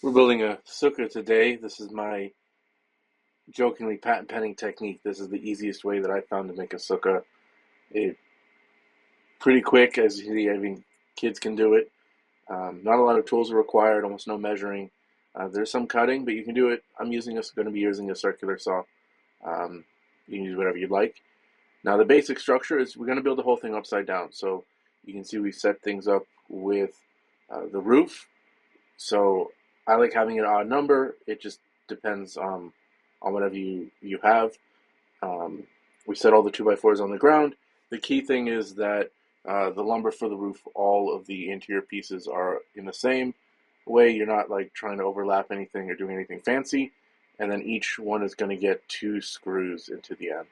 We're building a sukkah today. This is my jokingly patent pending technique. This is the easiest way that I found to make a sukkah. It pretty quick, as you see. I mean, kids can do it. Not a lot of tools are required. Almost no measuring. There's some cutting, but you can do it. I'm going to be using a circular saw. Um, you can use whatever you'd like. Now, the basic structure is we're going to build the whole thing upside down. So you can see we set things up with the roof. So I like having an odd number. It just depends on whatever you have. Um, we set all the 2x4s on the ground. The key thing is that the lumber for the roof, all of the interior pieces are in the same way. You're not like trying to overlap anything or doing anything fancy. And then each one is going to get 2 screws into the end.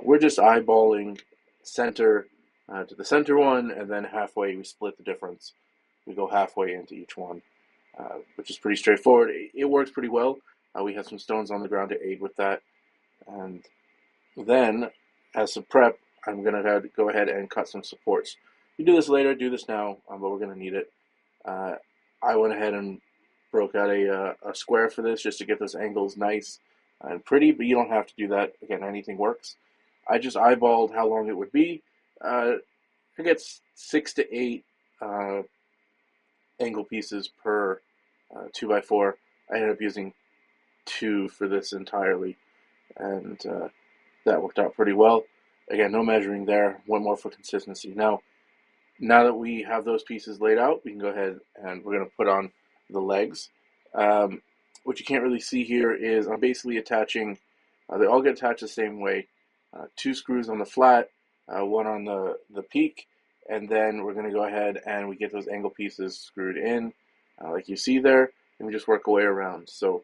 We're just eyeballing center to the center one, and then halfway we split the difference. We go halfway into each one, which is pretty straightforward. It works pretty well. We have some stones on the ground to aid with that. And then, as a prep, I'm going to go ahead and cut some supports. You do this later, do this now, but we're going to need it. I went ahead and broke out a square for this just to get those angles nice and pretty, but you don't have to do that. Again, anything works. I just eyeballed how long it would be. I get 6 to 8 angle pieces per 2x4. I ended up using 2 for this entirely, and that worked out pretty well. Again, no measuring there. One more for consistency. Now that we have those pieces laid out, we can go ahead and we're going to put on the legs. What you can't really see here is I'm basically attaching, they all get attached the same way. 2 screws on the flat, 1 on the peak, and then we're going to go ahead and we get those angle pieces screwed in, like you see there, and we just work our way around. So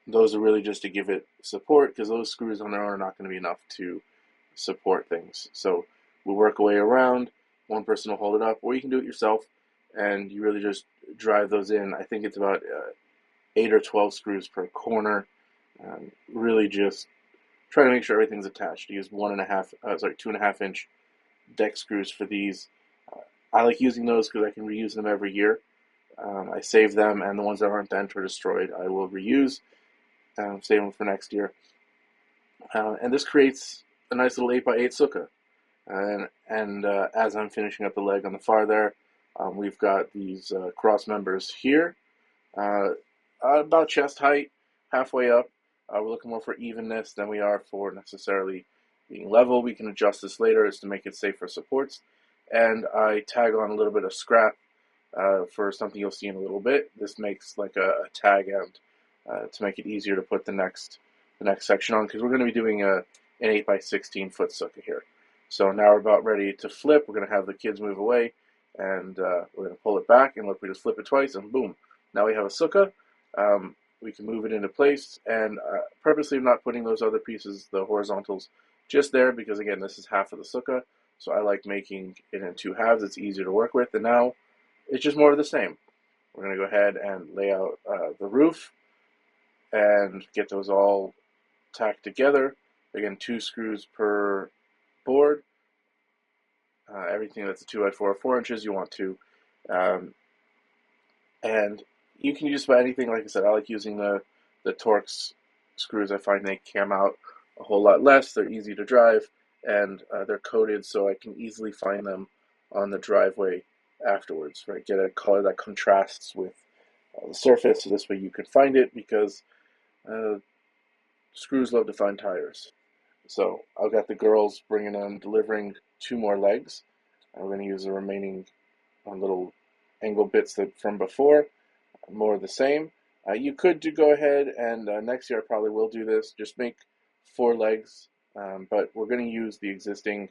those are really just to give it support, because those screws on their own are not going to be enough to support things. So we'll work our way around. One person will hold it up, or you can do it yourself, and you really just drive those in. I think it's about 8 or 12 screws per corner. Really just try to make sure everything's attached. Use 2.5-inch deck screws for these. I like using those because I can reuse them every year. I save them, and the ones that aren't bent or destroyed, I will reuse. Save them for next year. And this creates a nice little 8x8 sukkah. And as I'm finishing up the leg on the far there, we've got these cross members here, about chest height, halfway up. We're looking more for evenness than we are for necessarily being level. We can adjust this later as to make it safe for supports. And I tag on a little bit of scrap for something you'll see in a little bit. This makes like a tag end to make it easier to put the next section on, because we're going to be doing an 8x16 foot sukkah here. So now we're about ready to flip. We're going to have the kids move away, and we're going to pull it back, and look, we just flip it twice, and boom. Now we have a sukkah. We can move it into place, and purposely I'm not putting those other pieces, the horizontals, just there, because again, this is half of the sukkah, so I like making it in 2 halves. It's easier to work with, and now it's just more of the same. We're going to go ahead and lay out the roof and get those all tacked together. Again, 2 screws per board. Everything that's a 2x4 or 4 inches, you want to. And you can use about anything. Like I said, I like using the Torx screws. I find they cam out a whole lot less. They're easy to drive, and they're coated, so I can easily find them on the driveway afterwards. Right, get a color that contrasts with the surface, so this way you can find it, because screws love to find tires. So I've got the girls bringing on, delivering 2 more legs. I'm going to use the remaining little angle bits that from before, more of the same. You could go ahead and next year I probably will do this, just make 4 legs, but we're going to use the existing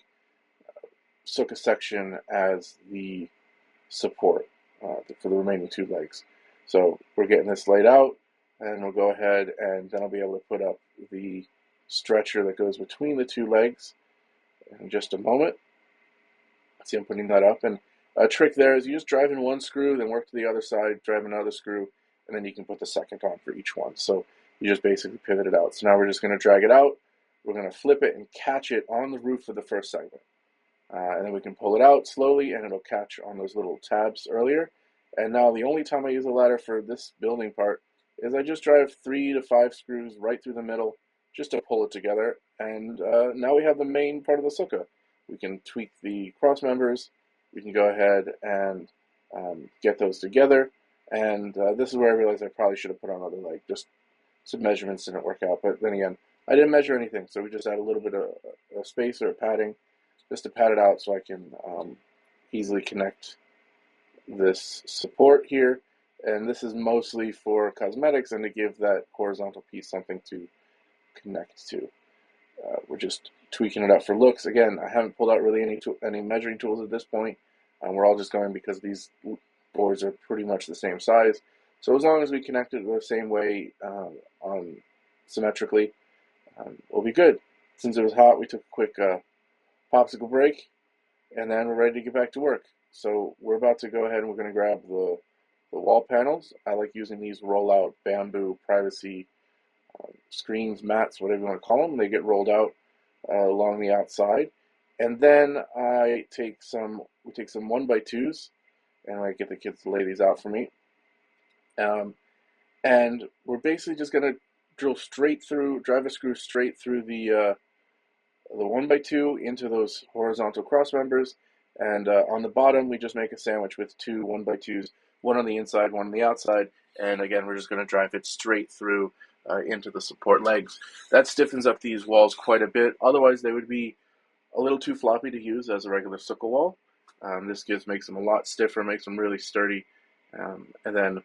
sukkah section as the support for the remaining 2 legs. So we're getting this laid out, and we'll go ahead and then I'll be able to put up the stretcher that goes between the 2 legs in just a moment. See, I'm putting that up, and a trick there is you just drive in 1 screw, then work to the other side, drive another screw, and then you can put the second on for each one. So you just basically pivot it out. So now we're just going to drag it out. We're going to flip it and catch it on the roof of the first segment. And then we can pull it out slowly, and it'll catch on those little tabs earlier. And now the only time I use a ladder for this building part is I just drive 3 to 5 screws right through the middle just to pull it together. And now we have the main part of the sukkah. We can tweak the cross members. We can go ahead and get those together. And this is where I realized I probably should have put on other, like, just some measurements didn't work out. But then again, I didn't measure anything, so we just add a little bit of space or padding just to pad it out so I can easily connect this support here. And this is mostly for cosmetics and to give that horizontal piece something to connect to. We're just tweaking it up for looks. Again, I haven't pulled out really any measuring tools at this point. We're all just going because these boards are pretty much the same size. So as long as we connect it the same way on symmetrically, we'll be good. Since it was hot, we took a quick popsicle break, and then we're ready to get back to work. So we're about to go ahead and we're going to grab the wall panels. I like using these roll-out bamboo privacy screens, mats, whatever you want to call them. They get rolled out along the outside. And then we take some 1x2s, and I get the kids to lay these out for me. And we're basically just going to drive a screw straight through the 1x2 into those horizontal cross members. And on the bottom, we just make a sandwich with 2 1x2s, one on the inside, one on the outside. And again, we're just going to drive it straight through into the support legs. That stiffens up these walls quite a bit. Otherwise, they would be a little too floppy to use as a regular Sukkah wall. This makes them a lot stiffer, makes them really sturdy. And then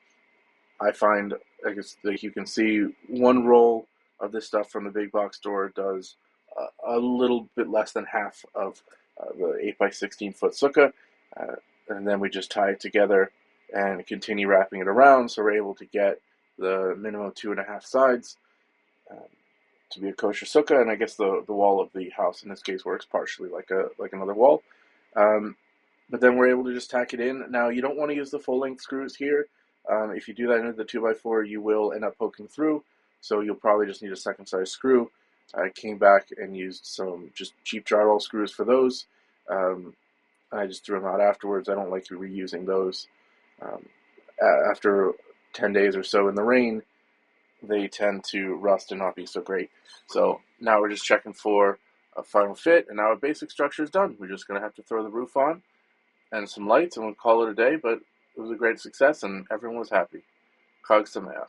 I find, I guess, like you can see, one roll of this stuff from the big box store does a little bit less than half of the 8x16 foot sukkah, and then we just tie it together and continue wrapping it around, so we're able to get the minimum 2.5 sides to be a kosher sukkah. And I guess the wall of the house in this case works partially like another wall. But then we're able to just tack it in. Now you don't want to use the full length screws here. If you do that into the 2x4, you will end up poking through, so you'll probably just need a second size screw. I came back and used some just cheap drywall screws for those. I just threw them out afterwards. I don't like reusing those. After 10 days or so in the rain, they tend to rust and not be so great. So now we're just checking for a final fit, and now our basic structure is done. We're just going to have to throw the roof on and some lights, and we'll call it a day, but it was a great success, and everyone was happy. Chag Sameach.